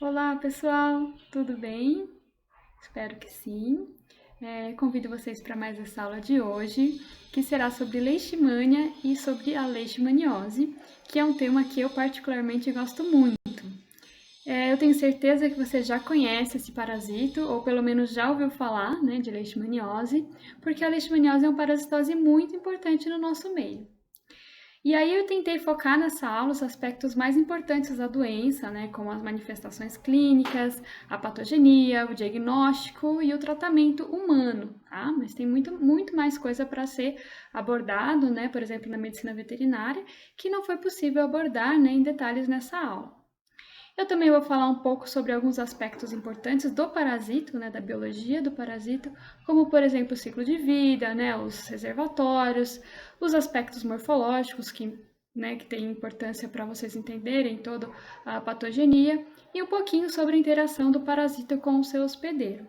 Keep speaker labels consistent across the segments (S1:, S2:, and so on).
S1: Olá, pessoal, tudo bem? Espero que sim. Convido vocês para mais essa aula de hoje, que será sobre leishmania e sobre a leishmaniose, que é um tema que eu particularmente gosto muito. Eu tenho certeza que você já conhece esse parasito, ou pelo menos já ouviu falar, né, de leishmaniose, porque a leishmaniose é uma parasitose muito importante no nosso meio. E aí eu tentei focar nessa aula os aspectos mais importantes da doença, né, como as manifestações clínicas, a patogenia, o diagnóstico e o tratamento humano, tá? Mas tem muito mais coisa para ser abordado, né, por exemplo, na medicina veterinária, que não foi possível abordar, né, em detalhes nessa aula. Eu também vou falar um pouco sobre alguns aspectos importantes do parasito, né, da biologia do parasito, como, por exemplo, o ciclo de vida, né, os reservatórios, os aspectos morfológicos que têm importância para vocês entenderem toda a patogenia, e um pouquinho sobre a interação do parasita com o seu hospedeiro.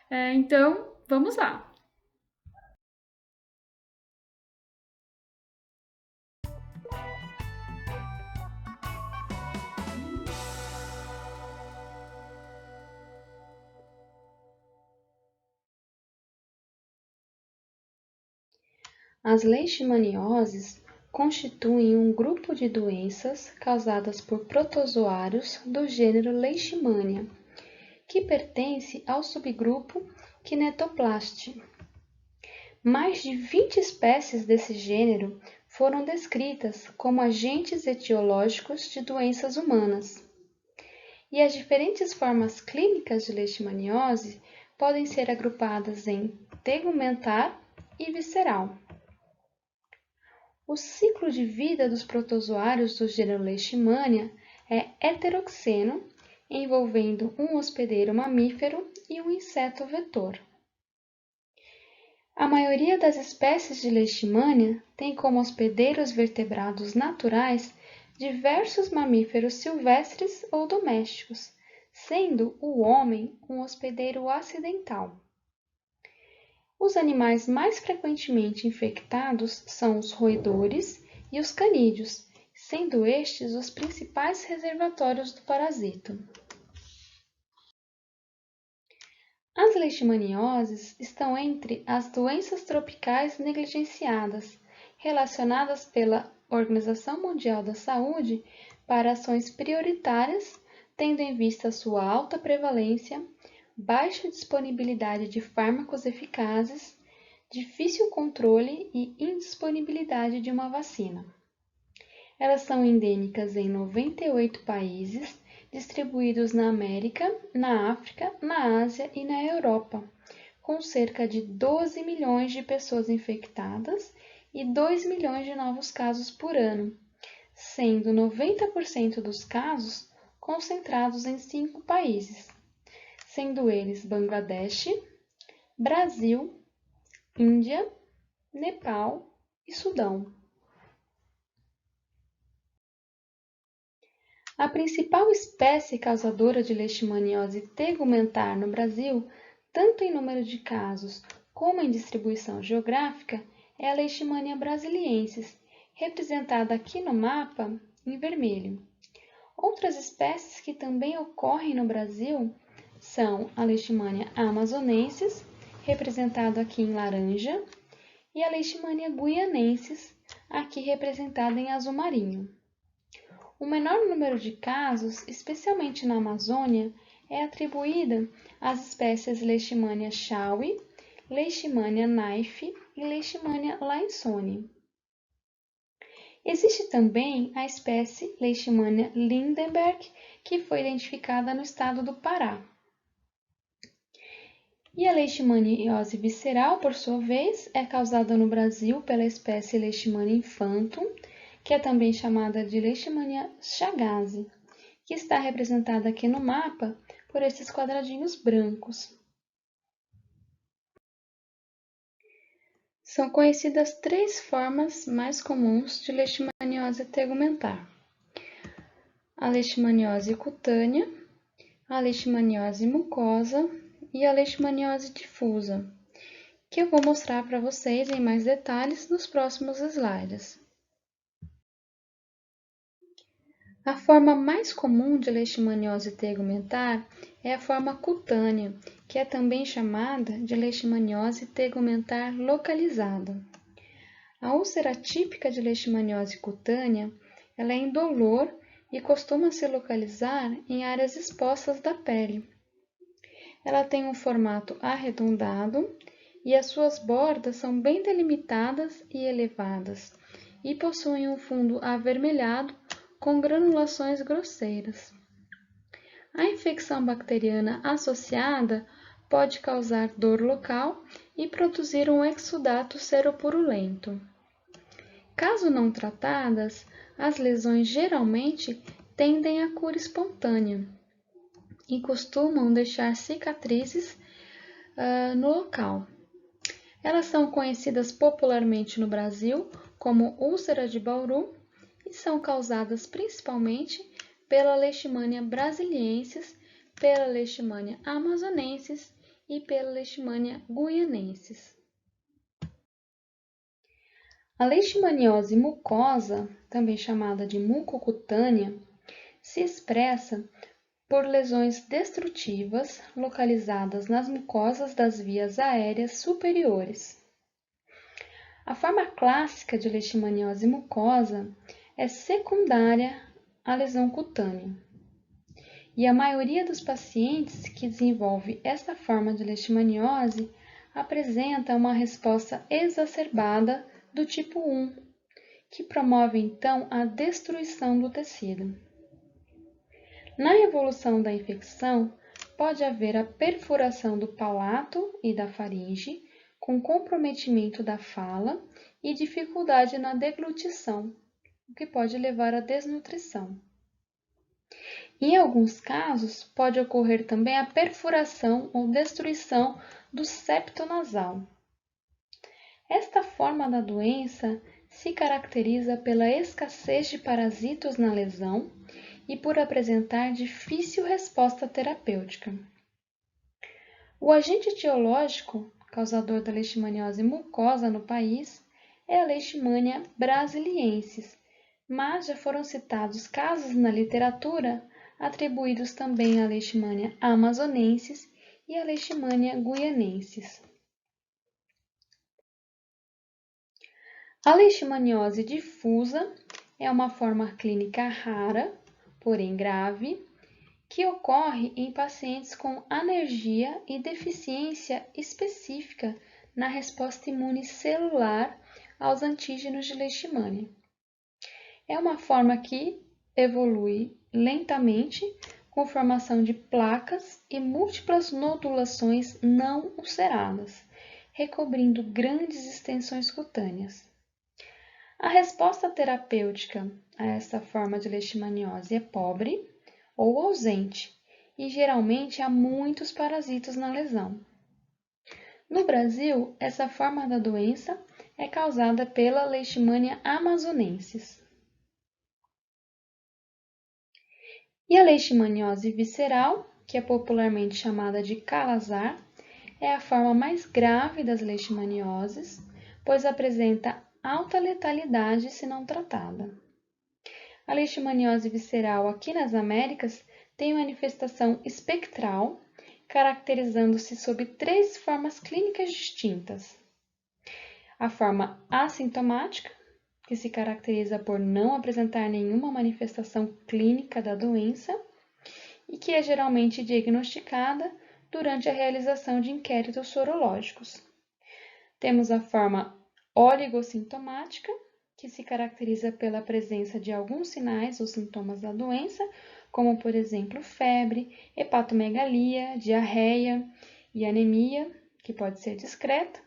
S1: Então, vamos lá!
S2: As leishmanioses constituem um grupo de doenças causadas por protozoários do gênero Leishmania, que pertence ao subgrupo Kinetoplastidae. Mais de 20 espécies desse gênero foram descritas como agentes etiológicos de doenças humanas. E as diferentes formas clínicas de leishmaniose podem ser agrupadas em tegumentar e visceral. O ciclo de vida dos protozoários do gênero Leishmania é heteroxeno, envolvendo um hospedeiro mamífero e um inseto vetor. A maioria das espécies de Leishmania tem como hospedeiros vertebrados naturais diversos mamíferos silvestres ou domésticos, sendo o homem um hospedeiro acidental. Os animais mais frequentemente infectados são os roedores e os canídeos, sendo estes os principais reservatórios do parasito. As leishmanioses estão entre as doenças tropicais negligenciadas, relacionadas pela Organização Mundial da Saúde para ações prioritárias, tendo em vista sua alta prevalência, baixa disponibilidade de fármacos eficazes, difícil controle e indisponibilidade de uma vacina. Elas são endêmicas em 98 países, distribuídos na América, na África, na Ásia e na Europa, com cerca de 12 milhões de pessoas infectadas e 2 milhões de novos casos por ano, sendo 90% dos casos concentrados em 5 países, sendo eles Bangladesh, Brasil, Índia, Nepal e Sudão. A principal espécie causadora de leishmaniose tegumentar no Brasil, tanto em número de casos como em distribuição geográfica, é a Leishmania brasiliensis, representada aqui no mapa em vermelho. Outras espécies que também ocorrem no Brasil são a Leishmania amazonensis, representado aqui em laranja, e a Leishmania guianensis, aqui representada em azul marinho. O menor número de casos, especialmente na Amazônia, é atribuída às espécies Leishmania shawi, Leishmania kneifi e Leishmania lawsoni. Existe também a espécie Leishmania Lindenberg, que foi identificada no estado do Pará. E a leishmaniose visceral, por sua vez, é causada no Brasil pela espécie Leishmania infantum, que é também chamada de Leishmania chagas, que está representada aqui no mapa por esses quadradinhos brancos. São conhecidas 3 formas mais comuns de leishmaniose tegumentar: a leishmaniose cutânea, a leishmaniose mucosa e a leishmaniose difusa, que eu vou mostrar para vocês em mais detalhes nos próximos slides. A forma mais comum de leishmaniose tegumentar é a forma cutânea, que é também chamada de leishmaniose tegumentar localizada. A úlcera típica de leishmaniose cutânea, ela é indolor e costuma se localizar em áreas expostas da pele. Ela tem um formato arredondado e as suas bordas são bem delimitadas e elevadas e possuem um fundo avermelhado com granulações grosseiras. A infecção bacteriana associada pode causar dor local e produzir um exudato seropurulento. Caso não tratadas, as lesões geralmente tendem à cura espontânea e costumam deixar cicatrizes no local. Elas são conhecidas popularmente no Brasil como úlcera de Bauru e são causadas principalmente pela Leishmania brasiliensis, pela Leishmania amazonensis e pela Leishmania guianensis. A leishmaniose mucosa, também chamada de mucocutânea, se expressa por lesões destrutivas localizadas nas mucosas das vias aéreas superiores. A forma clássica de leishmaniose mucosa é secundária à lesão cutânea. E a maioria dos pacientes que desenvolve esta forma de leishmaniose apresenta uma resposta exacerbada do tipo 1, que promove então a destruição do tecido. Na evolução da infecção, pode haver a perfuração do palato e da faringe, com comprometimento da fala e dificuldade na deglutição, o que pode levar à desnutrição. Em alguns casos, pode ocorrer também a perfuração ou destruição do septo nasal. Esta forma da doença se caracteriza pela escassez de parasitos na lesão e por apresentar difícil resposta terapêutica. O agente etiológico causador da leishmaniose mucosa no país é a Leishmania brasiliensis, mas já foram citados casos na literatura atribuídos também à Leishmania amazonensis e à Leishmania guianensis. A leishmaniose difusa é uma forma clínica rara, porém grave, que ocorre em pacientes com alergia e deficiência específica na resposta imune celular aos antígenos de leishmania. É uma forma que evolui lentamente com formação de placas e múltiplas nodulações não ulceradas, recobrindo grandes extensões cutâneas. A resposta terapêutica a esta forma de leishmaniose é pobre ou ausente e geralmente há muitos parasitos na lesão. No Brasil, essa forma da doença é causada pela Leishmania amazonensis. E a leishmaniose visceral, que é popularmente chamada de calazar, é a forma mais grave das leishmanioses, pois apresenta alta letalidade se não tratada. A leishmaniose visceral aqui nas Américas tem manifestação espectral, caracterizando-se sob 3 formas clínicas distintas. A forma assintomática, que se caracteriza por não apresentar nenhuma manifestação clínica da doença e que é geralmente diagnosticada durante a realização de inquéritos sorológicos. Temos a forma oligossintomática, que se caracteriza pela presença de alguns sinais ou sintomas da doença, como, por exemplo, febre, hepatomegalia, diarreia e anemia, que pode ser discreta,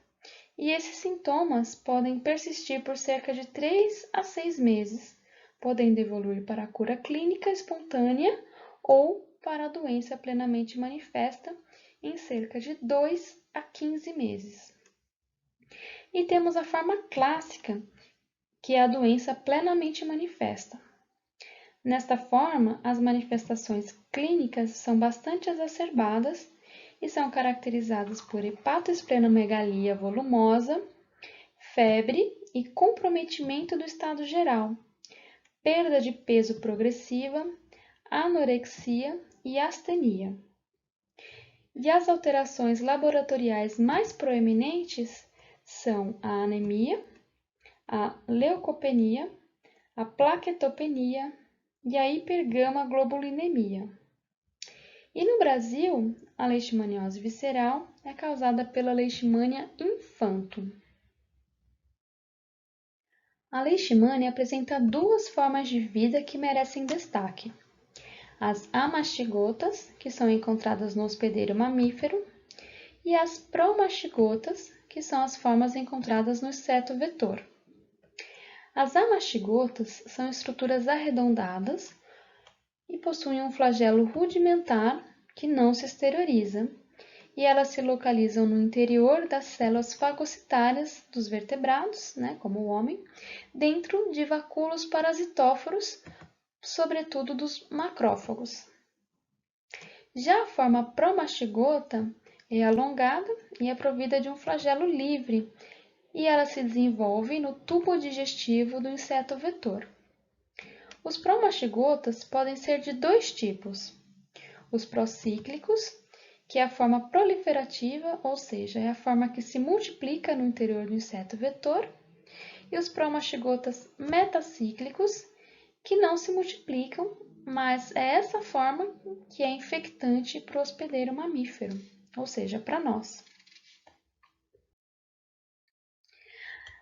S2: e esses sintomas podem persistir por cerca de 3 a 6 meses, podendo evoluir para a cura clínica espontânea ou para a doença plenamente manifesta em cerca de 2 a 15 meses. E temos a forma clássica, que é a doença plenamente manifesta. Nesta forma, as manifestações clínicas são bastante exacerbadas e são caracterizadas por hepatoesplenomegalia volumosa, febre e comprometimento do estado geral, perda de peso progressiva, anorexia e astenia. E as alterações laboratoriais mais proeminentes são a anemia, a leucopenia, a plaquetopenia e a hipergama-globulinemia. E no Brasil, a leishmaniose visceral é causada pela leishmania infanto. A leishmania apresenta duas formas de vida que merecem destaque. As amastigotas, que são encontradas no hospedeiro mamífero, e as promastigotas, que são as formas encontradas no inseto vetor. As amastigotas são estruturas arredondadas e possuem um flagelo rudimentar que não se exterioriza, e elas se localizam no interior das células fagocitárias dos vertebrados, como o homem, dentro de vacúolos parasitóforos, sobretudo dos macrófagos. Já a forma promastigota é alongada e é provida de um flagelo livre, e ela se desenvolve no tubo digestivo do inseto vetor. Os promastigotas podem ser de dois tipos: os procíclicos, que é a forma proliferativa, ou seja, é a forma que se multiplica no interior do inseto vetor, e os promastigotas metacíclicos, que não se multiplicam, mas é essa forma que é infectante para o hospedeiro mamífero, ou seja, para nós.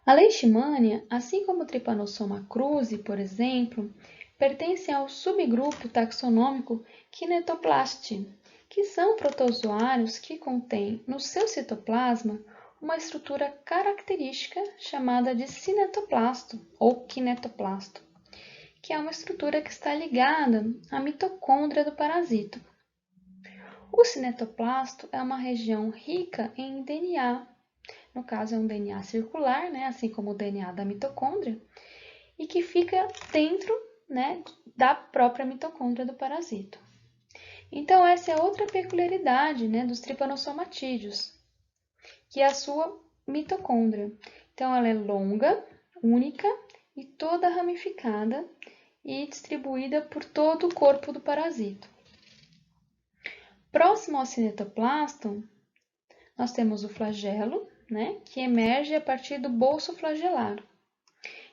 S2: A leishmania, assim como o Trypanosoma cruzi, por exemplo, pertencem ao subgrupo taxonômico Kinetoplastidae, que são protozoários que contêm no seu citoplasma uma estrutura característica chamada de cinetoplasto ou kinetoplasto, que é uma estrutura que está ligada à mitocôndria do parasito. O cinetoplasto é uma região rica em DNA, no caso é um DNA circular, assim como o DNA da mitocôndria, e que fica dentro da própria mitocôndria do parasito. Então, essa é outra peculiaridade dos trypanosomatídeos, que é a sua mitocôndria. Então, ela é longa, única e toda ramificada e distribuída por todo o corpo do parasito. Próximo ao cinetoplasto, nós temos o flagelo, que emerge a partir do bolso flagelar,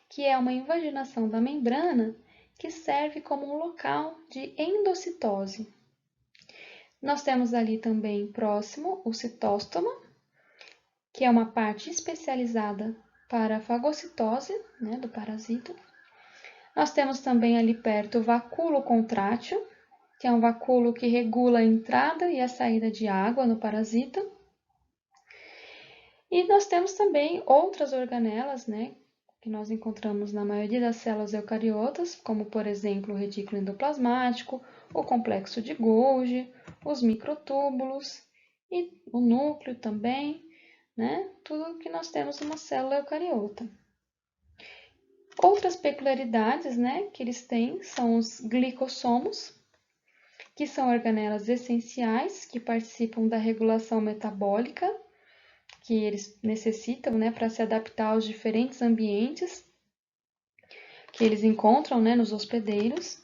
S2: que é uma invaginação da membrana que serve como um local de endocitose. Nós temos ali também próximo o citóstoma, que é uma parte especializada para a fagocitose do parasito. Nós temos também ali perto o vacúolo contrátil, que é um vacúolo que regula a entrada e a saída de água no parasita. E nós temos também outras organelas, que nós encontramos na maioria das células eucariotas, como por exemplo o retículo endoplasmático, o complexo de Golgi, os microtúbulos e o núcleo também, tudo que nós temos numa célula eucariota. Outras peculiaridades, que eles têm são os glicossomos, que são organelas essenciais que participam da regulação metabólica que eles necessitam, para se adaptar aos diferentes ambientes que eles encontram, nos hospedeiros.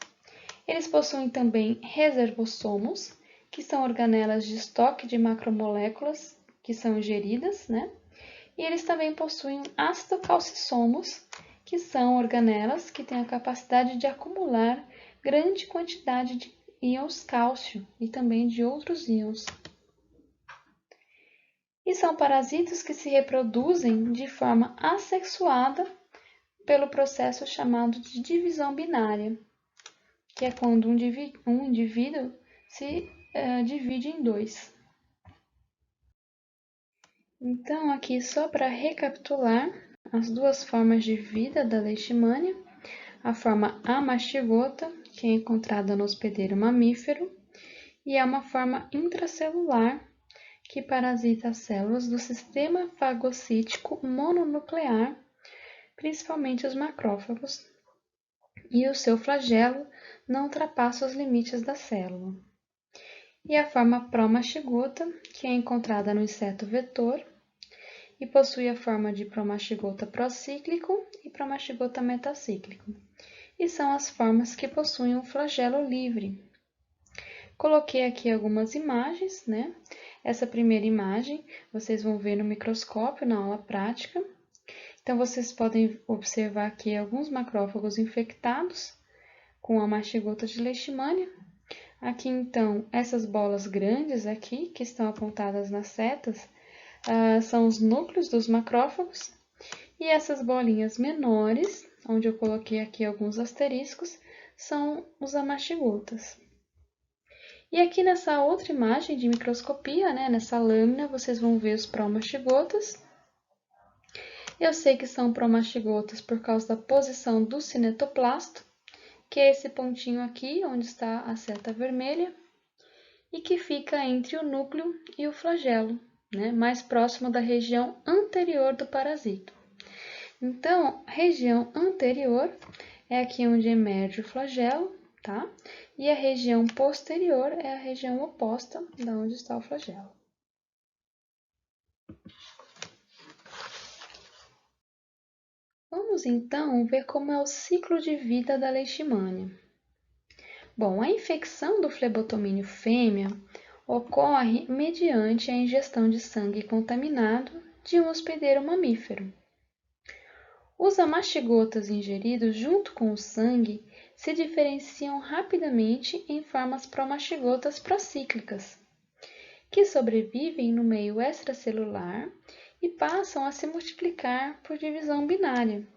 S2: Eles possuem também reservossomos, que são organelas de estoque de macromoléculas que são ingeridas, E eles também possuem ácido-calcissomos, que são organelas que têm a capacidade de acumular grande quantidade de íons cálcio e também de outros íons. E são parasitas que se reproduzem de forma assexuada pelo processo chamado de divisão binária, que é quando um indivíduo se divide em dois. Então, aqui só para recapitular as duas formas de vida da leishmania, a forma amastigota, que é encontrada no hospedeiro mamífero, e é uma forma intracelular, que parasita as células do sistema fagocítico mononuclear, principalmente os macrófagos, e o seu flagelo não ultrapassa os limites da célula. E a forma promastigota, que é encontrada no inseto vetor, e possui a forma de promastigota procíclico e promastigota metacíclico. e são as formas que possuem um flagelo livre. Coloquei aqui algumas imagens, né? Essa primeira imagem vocês vão ver no microscópio na aula prática. Então, vocês podem observar aqui alguns macrófagos infectados com a mastigota de leishmania. Aqui, então, essas bolas grandes aqui, que estão apontadas nas setas, são os núcleos dos macrófagos. E essas bolinhas menores, onde eu coloquei aqui alguns asteriscos, são os amastigotas. E aqui nessa outra imagem de microscopia, né, nessa lâmina, vocês vão ver os promastigotas. Eu sei que são promastigotas por causa da posição do cinetoplasto, que é esse pontinho aqui, onde está a seta vermelha, e que fica entre o núcleo e o flagelo, né, mais próximo da região anterior do parasito. Então, região anterior é aqui onde emerge o flagelo, tá? E a região posterior é a região oposta da onde está o flagelo. Vamos então ver como é o ciclo de vida da leishmania. Bom, a infecção do flebotomínio fêmea ocorre mediante a ingestão de sangue contaminado de um hospedeiro mamífero. Os amastigotas ingeridos junto com o sangue se diferenciam rapidamente em formas promastigotas procíclicas, que sobrevivem no meio extracelular e passam a se multiplicar por divisão binária.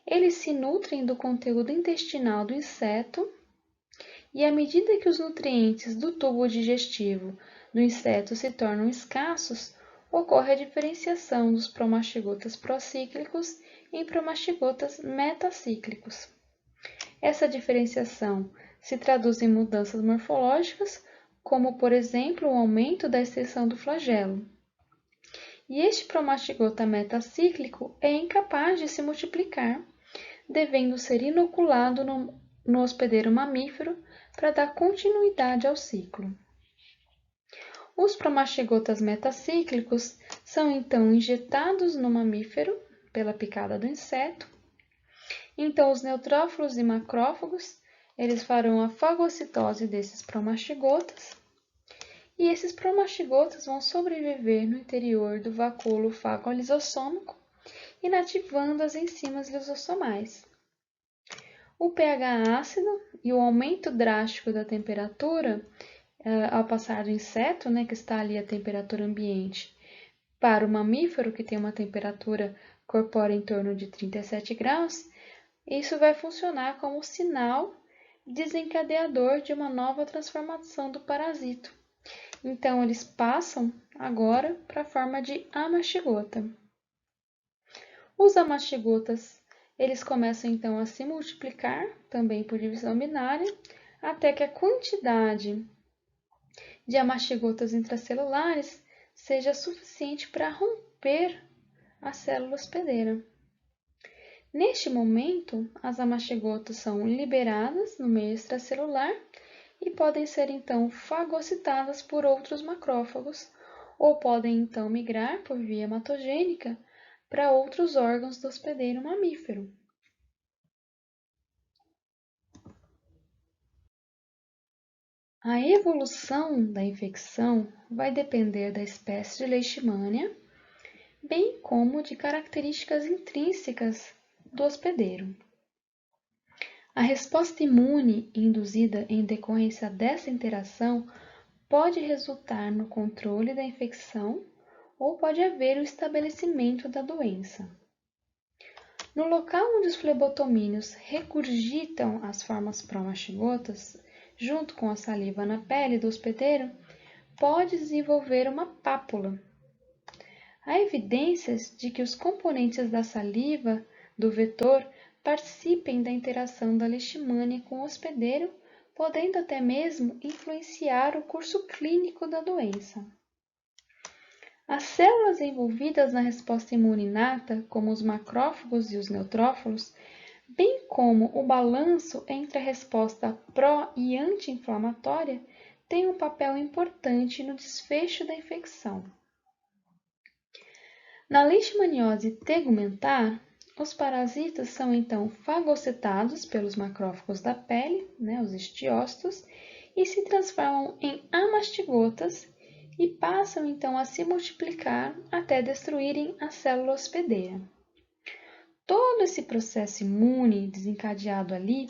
S2: Eles se nutrem do conteúdo intestinal do inseto e, à medida que os nutrientes do tubo digestivo do inseto se tornam escassos, ocorre a diferenciação dos promastigotas procíclicos em promastigotas metacíclicos. Essa diferenciação se traduz em mudanças morfológicas, como, por exemplo, o aumento da extensão do flagelo. E este promastigota metacíclico é incapaz de se multiplicar, devendo ser inoculado no hospedeiro mamífero para dar continuidade ao ciclo. Os promastigotas metacíclicos são então injetados no mamífero pela picada do inseto. Então, os neutrófilos e macrófagos, eles farão a fagocitose desses promastigotas. E esses promastigotas vão sobreviver no interior do vacúolo fago-lisossômico, inativando as enzimas lisossomais. O pH ácido e o aumento drástico da temperatura ao passar do inseto, né, que está ali a temperatura ambiente, para o mamífero, que tem uma temperatura corpórea em torno de 37 graus, isso vai funcionar como sinal desencadeador de uma nova transformação do parasito. Então, eles passam agora para a forma de amastigota. Os amastigotas, eles começam então a se multiplicar, também por divisão binária, até que a quantidade de amastigotas intracelulares seja suficiente para romper a célula hospedeira. Neste momento, as amastigotas são liberadas no meio extracelular e podem ser então fagocitadas por outros macrófagos ou podem então migrar por via hematogênica para outros órgãos do hospedeiro mamífero. A evolução da infecção vai depender da espécie de leishmania, bem como de características intrínsecas do hospedeiro. A resposta imune induzida em decorrência dessa interação pode resultar no controle da infecção ou pode haver o estabelecimento da doença. No local onde os flebotomínios regurgitam as formas promastigotas, junto com a saliva na pele do hospedeiro, pode desenvolver uma pápula. Há evidências de que os componentes da saliva do vetor participem da interação da leishmania com o hospedeiro, podendo até mesmo influenciar o curso clínico da doença. As células envolvidas na resposta imune inata, como os macrófagos e os neutrófilos, bem como o balanço entre a resposta pró- e anti-inflamatória, têm um papel importante no desfecho da infecção. Na leishmaniose tegumentar, Os parasitas são então fagocitados pelos macrófagos da pele, os estiócitos, e se transformam em amastigotas e passam então a se multiplicar até destruírem a célula hospedeira. Todo esse processo imune desencadeado ali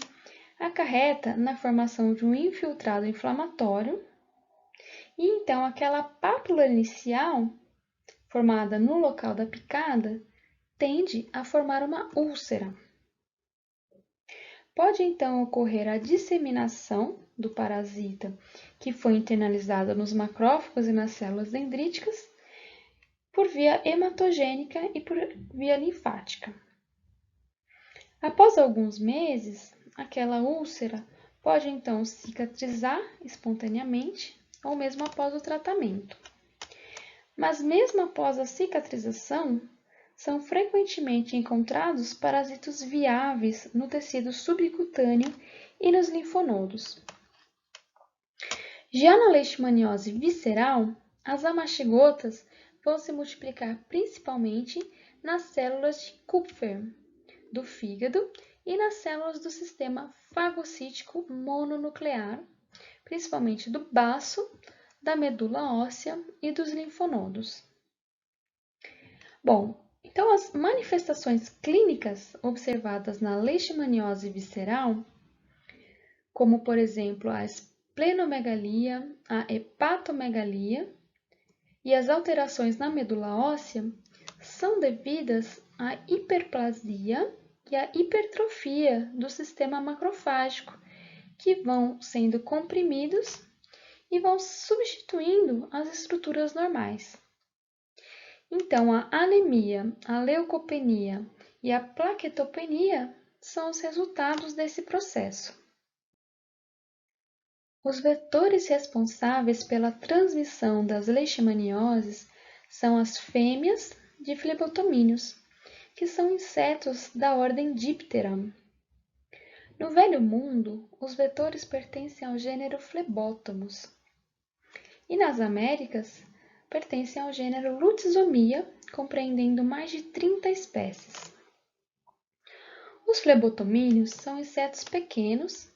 S2: acarreta na formação de um infiltrado inflamatório e então aquela pápula inicial formada no local da picada tende a formar uma úlcera. Pode então ocorrer a disseminação do parasita que foi internalizado nos macrófagos e nas células dendríticas por via hematogênica e por via linfática. Após alguns meses, aquela úlcera pode então cicatrizar espontaneamente ou mesmo após o tratamento. Mas mesmo após a cicatrização, são frequentemente encontrados parasitos viáveis no tecido subcutâneo e nos linfonodos. Já na leishmaniose visceral, as amastigotas vão se multiplicar principalmente nas células de Kupffer do fígado e nas células do sistema fagocítico mononuclear, principalmente do baço, da medula óssea e dos linfonodos. Bom, então as manifestações clínicas observadas na leishmaniose visceral, como por exemplo a esplenomegalia, a hepatomegalia e as alterações na medula óssea, são devidas à hiperplasia e à hipertrofia do sistema macrofágico, que vão sendo comprimidos e vão substituindo as estruturas normais. Então, a anemia, a leucopenia e a plaquetopenia são os resultados desse processo. Os vetores responsáveis pela transmissão das leishmanioses são as fêmeas de flebotomíneos, que são insetos da ordem Diptera. No Velho Mundo, os vetores pertencem ao gênero Phlebotomus. E nas Américas, pertencem ao gênero Lutzomia, compreendendo mais de 30 espécies. Os flebotomíneos são insetos pequenos,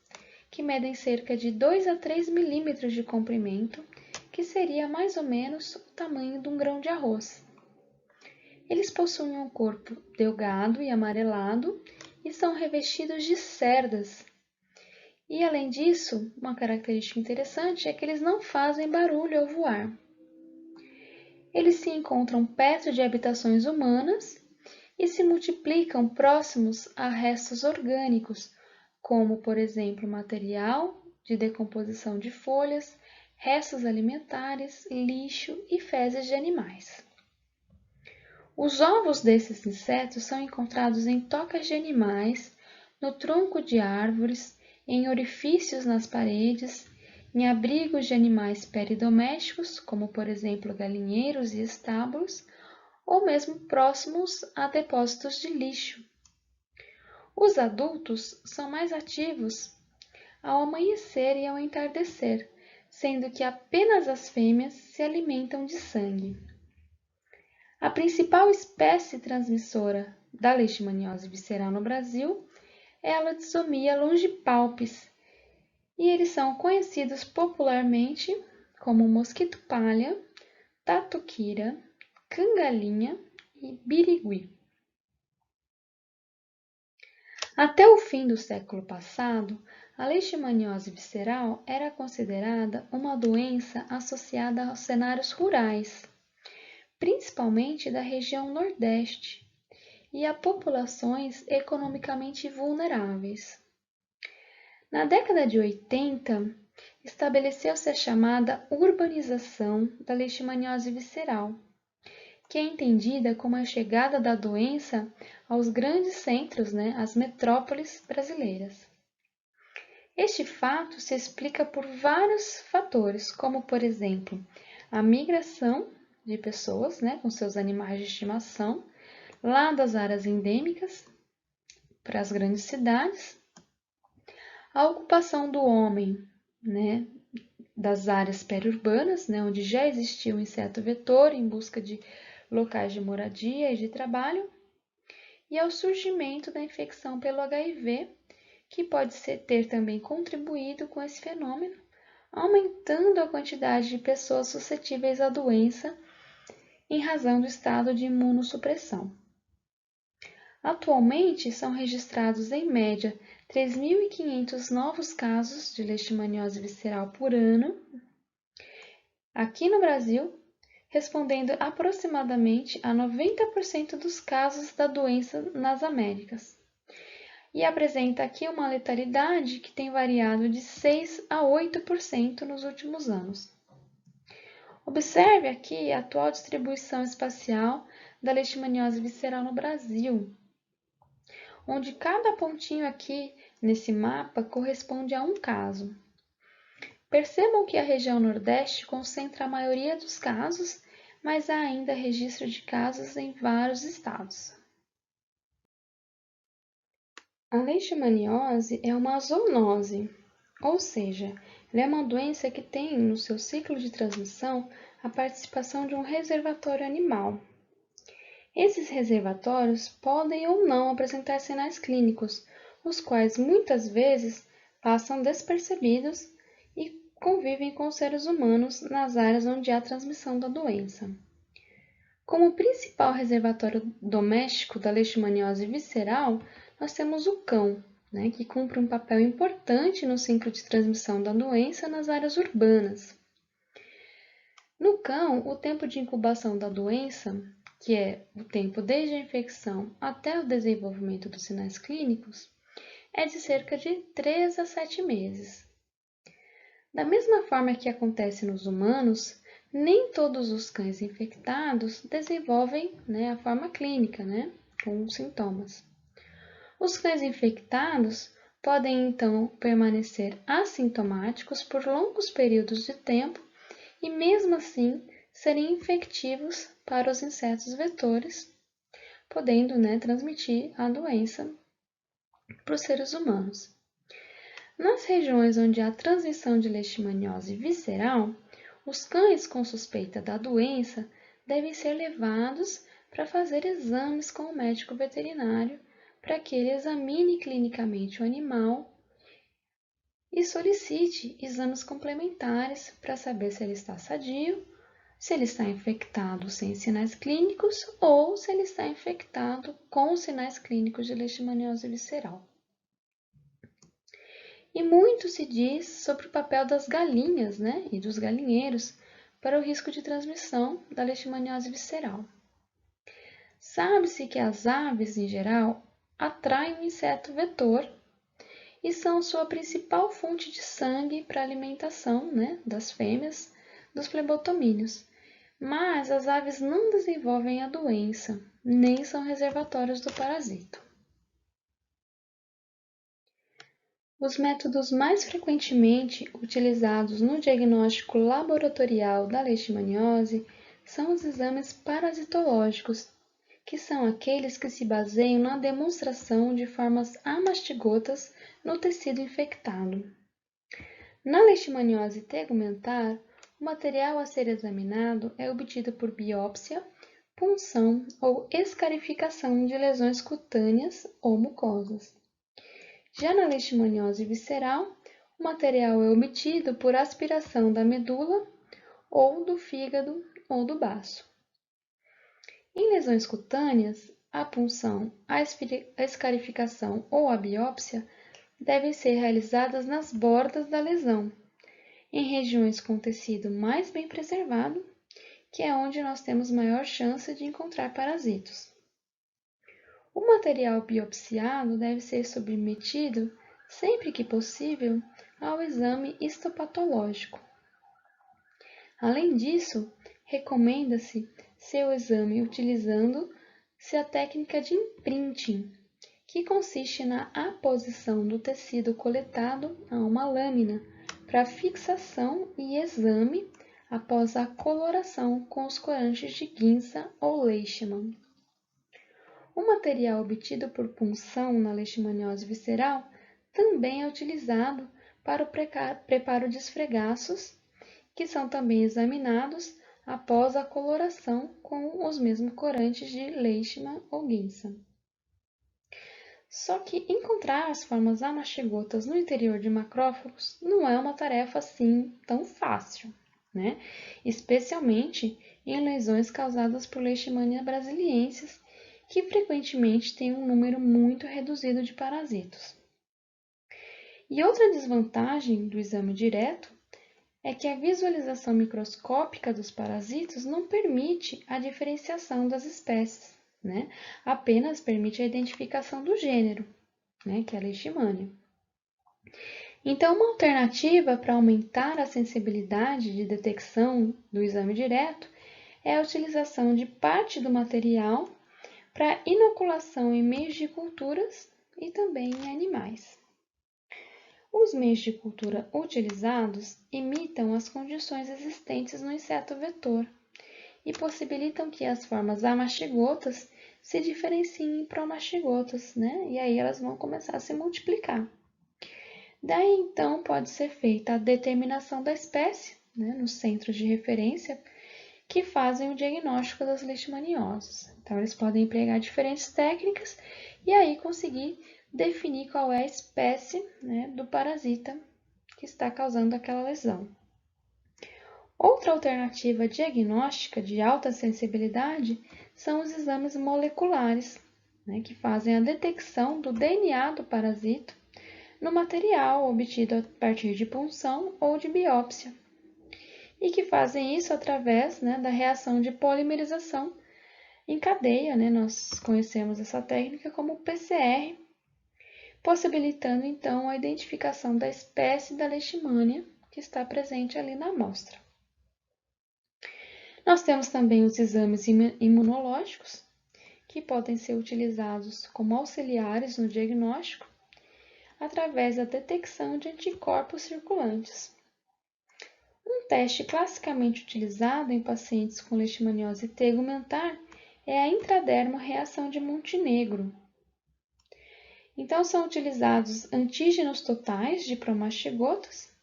S2: que medem cerca de 2 a 3 milímetros de comprimento, que seria mais ou menos o tamanho de um grão de arroz. Eles possuem um corpo delgado e amarelado e são revestidos de cerdas. E, além disso, uma característica interessante é que eles não fazem barulho ao voar. Eles se encontram perto de habitações humanas e se multiplicam próximos a restos orgânicos, como, por exemplo, material de decomposição de folhas, restos alimentares, lixo e fezes de animais. Os ovos desses insetos são encontrados em tocas de animais, no tronco de árvores, em orifícios nas paredes, em abrigos de animais peridomésticos, como por exemplo galinheiros e estábulos, ou mesmo próximos a depósitos de lixo. Os adultos são mais ativos ao amanhecer e ao entardecer, sendo que apenas as fêmeas se alimentam de sangue. A principal espécie transmissora da leishmaniose visceral no Brasil é a Lutzomia longipalpis, e eles são conhecidos popularmente como mosquito palha, tatuquira, cangalinha e birigui. Até o fim do século passado, a leishmaniose visceral era considerada uma doença associada aos cenários rurais, principalmente da região Nordeste, e a populações economicamente vulneráveis. Na década de 80, estabeleceu-se a chamada urbanização da leishmaniose visceral, que é entendida como a chegada da doença aos grandes centros, às metrópoles brasileiras. Este fato se explica por vários fatores, como, por exemplo, a migração de pessoas com seus animais de estimação lá das áreas endêmicas para as grandes cidades, a ocupação do homem das áreas periurbanas, onde já existia um inseto vetor em busca de locais de moradia e de trabalho, e ao surgimento da infecção pelo HIV, que pode ter também contribuído com esse fenômeno, aumentando a quantidade de pessoas suscetíveis à doença em razão do estado de imunossupressão. Atualmente, são registrados em média 3.500 novos casos de leishmaniose visceral por ano aqui no Brasil, respondendo aproximadamente a 90% dos casos da doença nas Américas. E apresenta aqui uma letalidade que tem variado de 6 a 8% nos últimos anos. Observe aqui a atual distribuição espacial da leishmaniose visceral no Brasil, onde cada pontinho aqui nesse mapa corresponde a um caso. Percebam que a região Nordeste concentra a maioria dos casos, mas há ainda registro de casos em vários estados. A leishmaniose é uma zoonose, ou seja, ela é uma doença que tem no seu ciclo de transmissão a participação de um reservatório animal. Esses reservatórios podem ou não apresentar sinais clínicos, os quais muitas vezes passam despercebidos e convivem com os seres humanos nas áreas onde há transmissão da doença. Como principal reservatório doméstico da leishmaniose visceral, nós temos o cão, que cumpre um papel importante no ciclo de transmissão da doença nas áreas urbanas. No cão, o tempo de incubação da doença, que é o tempo desde a infecção até o desenvolvimento dos sinais clínicos, é de cerca de 3 a 7 meses. Da mesma forma que acontece nos humanos, nem todos os cães infectados desenvolvem a forma clínica, com sintomas. Os cães infectados podem, então, permanecer assintomáticos por longos períodos de tempo e, mesmo assim, serem infectivos para os insetos vetores, podendo transmitir a doença para os seres humanos. Nas regiões onde há transmissão de leishmaniose visceral, os cães com suspeita da doença devem ser levados para fazer exames com o médico veterinário para que ele examine clinicamente o animal e solicite exames complementares para saber se ele está sadio, se ele está infectado sem sinais clínicos ou se ele está infectado com sinais clínicos de leishmaniose visceral. E muito se diz sobre o papel das galinhas e dos galinheiros para o risco de transmissão da leishmaniose visceral. Sabe-se que as aves, em geral, atraem o inseto vetor e são sua principal fonte de sangue para a alimentação das fêmeas dos flebotomíneos. Mas as aves não desenvolvem a doença, nem são reservatórios do parasito. Os métodos mais frequentemente utilizados no diagnóstico laboratorial da leishmaniose são os exames parasitológicos, que são aqueles que se baseiam na demonstração de formas amastigotas no tecido infectado. Na leishmaniose tegumentar, o material a ser examinado é obtido por biópsia, punção ou escarificação de lesões cutâneas ou mucosas. Já na leishmaniose visceral, o material é obtido por aspiração da medula ou do fígado ou do baço. Em lesões cutâneas, a punção, a escarificação ou a biópsia devem ser realizadas nas bordas da lesão, em regiões com tecido mais bem preservado, que é onde nós temos maior chance de encontrar parasitos. O material biopsiado deve ser submetido, sempre que possível, ao exame histopatológico. Além disso, recomenda-se seu exame utilizando-se a técnica de imprinting, que consiste na aposição do tecido coletado a uma lâmina para fixação e exame após a coloração com os corantes de Ginsa ou Leishman. O material obtido por punção na leishmaniose visceral também é utilizado para o preparo de esfregaços, que são também examinados após a coloração com os mesmos corantes de Leishman ou Ginsa. Só que encontrar as formas amaxigotas no interior de macrófagos não é uma tarefa assim tão fácil, né? Especialmente em lesões causadas por Leishmania brasiliensis, que frequentemente tem um número muito reduzido de parasitos. E outra desvantagem do exame direto é que a visualização microscópica dos parasitos não permite a diferenciação das espécies, né? Apenas permite a identificação do gênero, né? Que é a Leishmania. Então, uma alternativa para aumentar a sensibilidade de detecção do exame direto é a utilização de parte do material para inoculação em meios de culturas e também em animais. Os meios de cultura utilizados imitam as condições existentes no inseto vetor e possibilitam que as formas amaxigotas se diferenciem em promaxigotas, né? E aí elas vão começar a se multiplicar. Daí então pode ser feita a determinação da espécie, né, nos centros de referência que fazem o diagnóstico das leishmanioses. Então eles podem empregar diferentes técnicas e aí conseguir definir qual é a espécie, né, do parasita que está causando aquela lesão. Outra alternativa diagnóstica de alta sensibilidade são os exames moleculares, né, que fazem a detecção do DNA do parasito no material obtido a partir de punção ou de biópsia, e que fazem isso através, né, da reação de polimerização em cadeia, né, nós conhecemos essa técnica como PCR, possibilitando então a identificação da espécie da leishmania que está presente ali na amostra. Nós temos também os exames imunológicos, que podem ser utilizados como auxiliares no diagnóstico, através da detecção de anticorpos circulantes. Um teste classicamente utilizado em pacientes com leishmaniose tegumentar é a intradermo-reação de Montenegro. Então, são utilizados antígenos totais de promastigotas,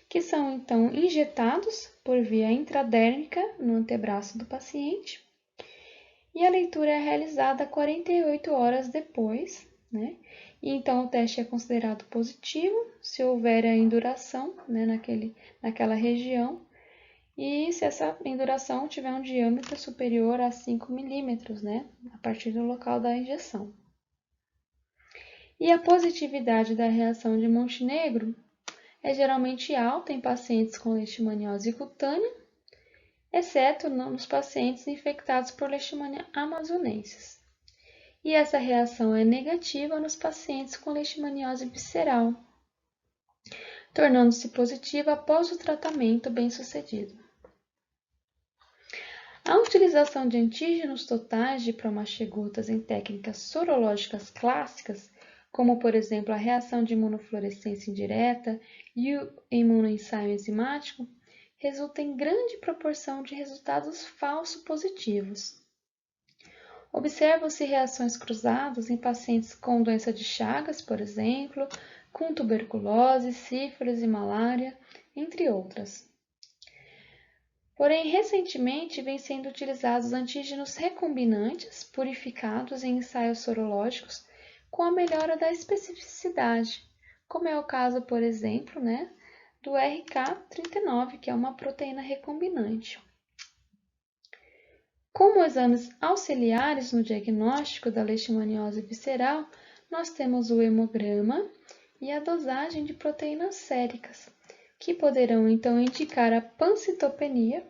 S2: que são então injetados por via intradérmica no antebraço do paciente, e a leitura é realizada 48 horas depois, né? E então o teste é considerado positivo se houver a induração, né, naquela região, e se essa induração tiver um diâmetro superior a 5 milímetros, né, a partir do local da injeção. E a positividade da reação de Montenegro é geralmente alta em pacientes com leishmaniose cutânea, exceto nos pacientes infectados por leishmania amazonensis. E essa reação é negativa nos pacientes com leishmaniose visceral, tornando-se positiva após o tratamento bem-sucedido. A utilização de antígenos totais de promastigotas em técnicas sorológicas clássicas, como por exemplo a reação de imunofluorescência indireta e o imunoensaio enzimático, resulta em grande proporção de resultados falso positivos. Observam-se reações cruzadas em pacientes com doença de Chagas, por exemplo, com tuberculose, sífilis e malária, entre outras. Porém, recentemente vêm sendo utilizados antígenos recombinantes purificados em ensaios sorológicos com a melhora da especificidade, como é o caso, por exemplo, né, do RK39, que é uma proteína recombinante. Como exames auxiliares no diagnóstico da leishmaniose visceral, nós temos o hemograma e a dosagem de proteínas séricas, que poderão então indicar a pancitopenia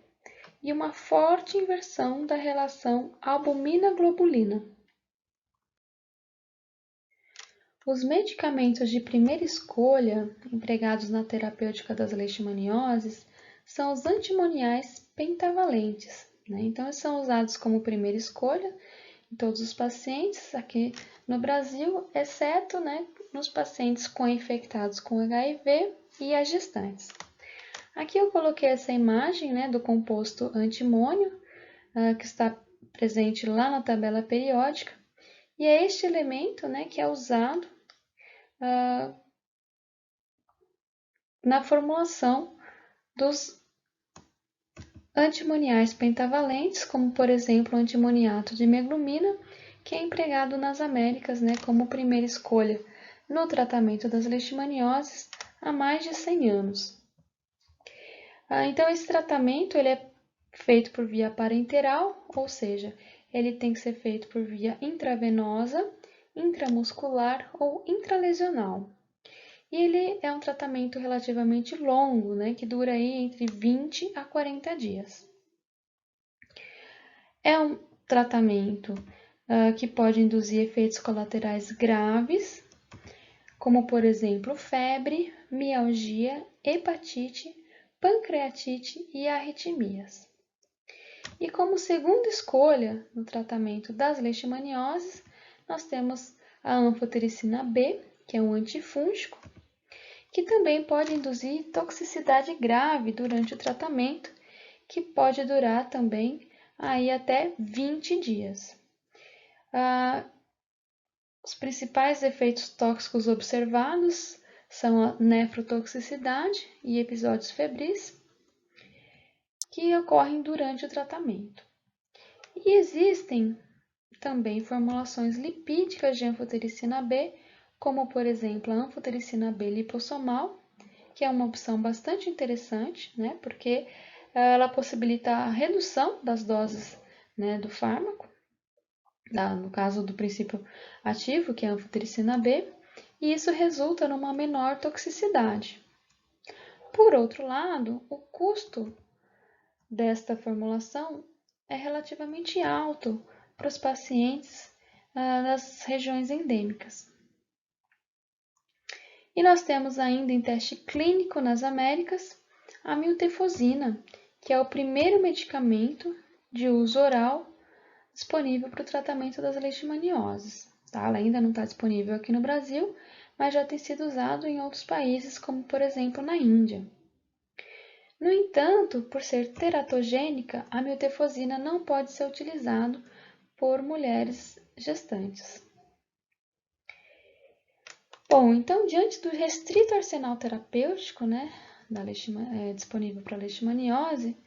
S2: e uma forte inversão da relação albumina-globulina. Os medicamentos de primeira escolha empregados na terapêutica das leishmanioses são os antimoniais pentavalentes, né? Então, eles são usados como primeira escolha em todos os pacientes aqui no Brasil, exceto, né, nos pacientes infectados com HIV e as gestantes. Aqui eu coloquei essa imagem, né, do composto antimônio, que está presente lá na tabela periódica, e é este elemento, né, que é usado na formulação dos antimoniais pentavalentes, como por exemplo o antimoniato de meglumina que é empregado nas Américas, né, como primeira escolha no tratamento das leishmanioses há mais de 100 anos. Então, esse tratamento ele é feito por via parenteral, ou seja, ele tem que ser feito por via intravenosa, intramuscular ou intralesional. E ele é um tratamento relativamente longo, né, que dura aí entre 20 a 40 dias. É um tratamento que pode induzir efeitos colaterais graves, como, por exemplo, febre, mialgia, hepatite, pancreatite e arritmias. E como segunda escolha no tratamento das leishmanioses, nós temos a anfotericina B, que é um antifúngico, que também pode induzir toxicidade grave durante o tratamento, que pode durar também aí até 20 dias. Os principais efeitos tóxicos observados são a nefrotoxicidade e episódios febris, que ocorrem durante o tratamento. E existem também formulações lipídicas de anfotericina B, como por exemplo a anfotericina B lipossomal, que é uma opção bastante interessante, né, porque ela possibilita a redução das doses, né, do fármaco, no caso do princípio ativo, que é a anfotericina B, e isso resulta numa menor toxicidade. Por outro lado, o custo desta formulação é relativamente alto para os pacientes das regiões endêmicas. E nós temos ainda em teste clínico nas Américas a miltefosina, que é o primeiro medicamento de uso oral disponível para o tratamento das leishmanioses. Tá? Ela ainda não está disponível aqui no Brasil, mas já tem sido usado em outros países, como por exemplo na Índia. No entanto, por ser teratogênica, a miltefosina não pode ser utilizada por mulheres gestantes. Bom, então, diante do restrito arsenal terapêutico, né, disponível para a leishmaniose,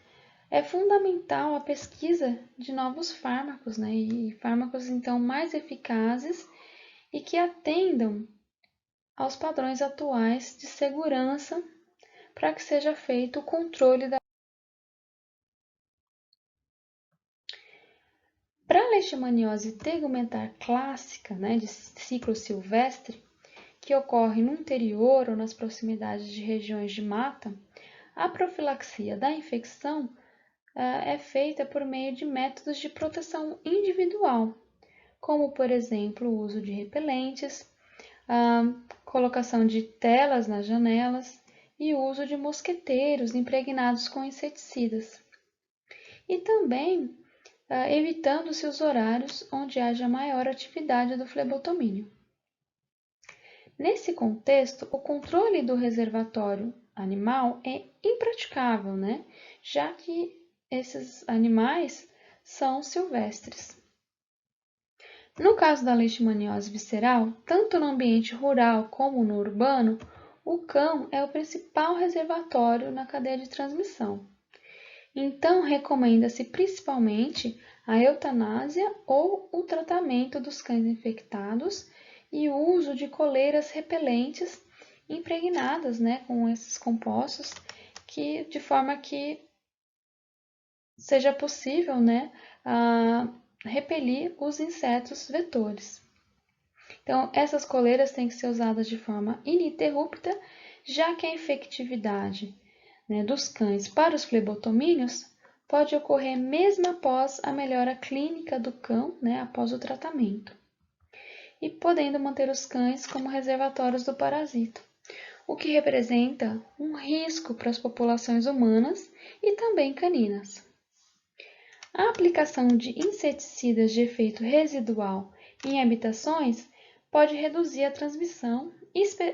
S2: é fundamental a pesquisa de novos fármacos, né, e fármacos, então, mais eficazes e que atendam aos padrões atuais de segurança para que seja feito o controle da. Para a leishmaniose tegumentar clássica, né, de ciclo silvestre, que ocorre no interior ou nas proximidades de regiões de mata, a profilaxia da infecção é feita por meio de métodos de proteção individual, como, por exemplo, o uso de repelentes, a colocação de telas nas janelas e o uso de mosqueteiros impregnados com inseticidas. E também evitando-se os horários onde haja maior atividade do flebotomínio. Nesse contexto, o controle do reservatório animal é impraticável, né? Já que esses animais são silvestres. No caso da leishmaniose visceral, tanto no ambiente rural como no urbano, o cão é o principal reservatório na cadeia de transmissão. Então, recomenda-se principalmente a eutanásia ou o tratamento dos cães infectados e o uso de coleiras repelentes impregnadas, né, com esses compostos, de forma que seja possível, né, repelir os insetos vetores. Então, essas coleiras têm que ser usadas de forma ininterrupta, já que a efetividade, né, dos cães para os flebotomínios pode ocorrer mesmo após a melhora clínica do cão, né, após o tratamento, e podendo manter os cães como reservatórios do parasito, o que representa um risco para as populações humanas e também caninas. A aplicação de inseticidas de efeito residual em habitações pode reduzir a transmissão,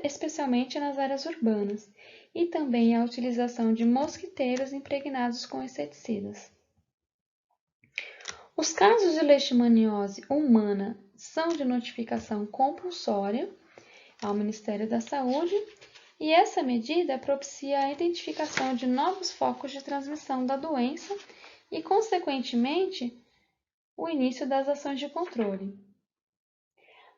S2: especialmente nas áreas urbanas, e também a utilização de mosquiteiros impregnados com inseticidas. Os casos de leishmaniose humana são de notificação compulsória ao Ministério da Saúde e essa medida propicia a identificação de novos focos de transmissão da doença e, consequentemente, o início das ações de controle.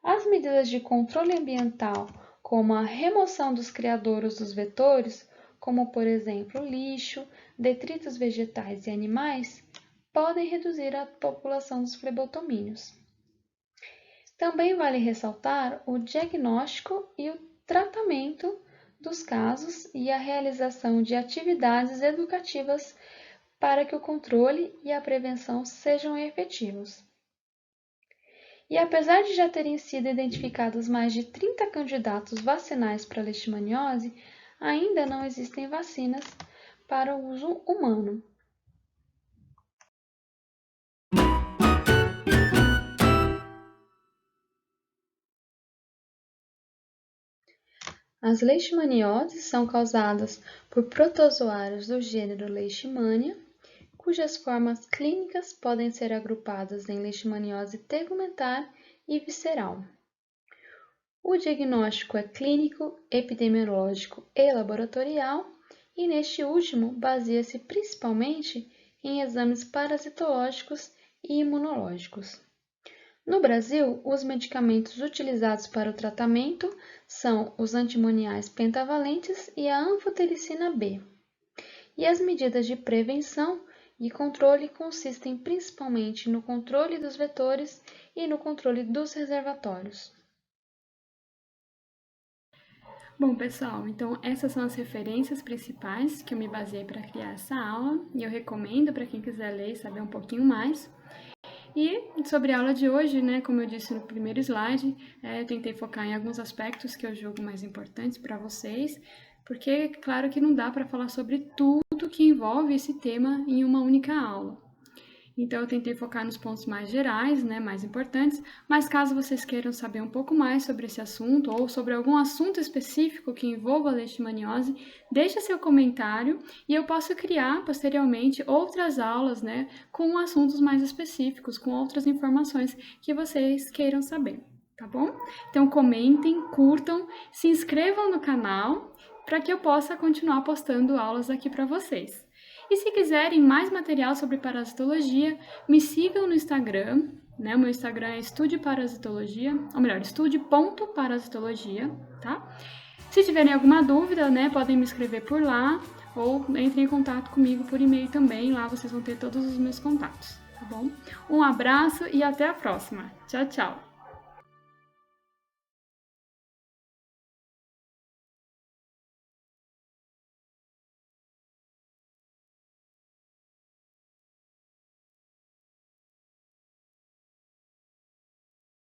S2: As medidas de controle ambiental, como a remoção dos criadouros dos vetores, como por exemplo lixo, detritos vegetais e animais, podem reduzir a população dos flebotomíneos. Também vale ressaltar o diagnóstico e o tratamento dos casos e a realização de atividades educativas para que o controle e a prevenção sejam efetivos. E apesar de já terem sido identificados mais de 30 candidatos vacinais para a leishmaniose, ainda não existem vacinas para o uso humano. As leishmanioses são causadas por protozoários do gênero Leishmania, cujas formas clínicas podem ser agrupadas em leishmaniose tegumentar e visceral. O diagnóstico é clínico, epidemiológico e laboratorial, e neste último baseia-se principalmente em exames parasitológicos e imunológicos. No Brasil, os medicamentos utilizados para o tratamento são os antimoniais pentavalentes e a anfotericina B. E as medidas de prevenção e controle consistem principalmente no controle dos vetores e no controle dos reservatórios.
S1: Bom, pessoal, então essas são as referências principais que eu me baseei para criar essa aula e eu recomendo para quem quiser ler e saber um pouquinho mais. E sobre a aula de hoje, né, como eu disse no primeiro slide, eu tentei focar em alguns aspectos que eu julgo mais importantes para vocês, porque claro que não dá para falar sobre tudo que envolve esse tema em uma única aula. Então, eu tentei focar nos pontos mais gerais, né, mais importantes, mas caso vocês queiram saber um pouco mais sobre esse assunto ou sobre algum assunto específico que envolva a leishmaniose, deixa seu comentário e eu posso criar posteriormente outras aulas, né, com assuntos mais específicos, com outras informações que vocês queiram saber, tá bom? Então, comentem, curtam, se inscrevam no canal para que eu possa continuar postando aulas aqui para vocês. E se quiserem mais material sobre parasitologia, me sigam no Instagram, né? O meu Instagram é estudeparasitologia, ou melhor, estude.parasitologia, tá? Se tiverem alguma dúvida, né, podem me escrever por lá, ou entrem em contato comigo por e-mail também, lá vocês vão ter todos os meus contatos, tá bom? Um abraço e até a próxima. Tchau, tchau!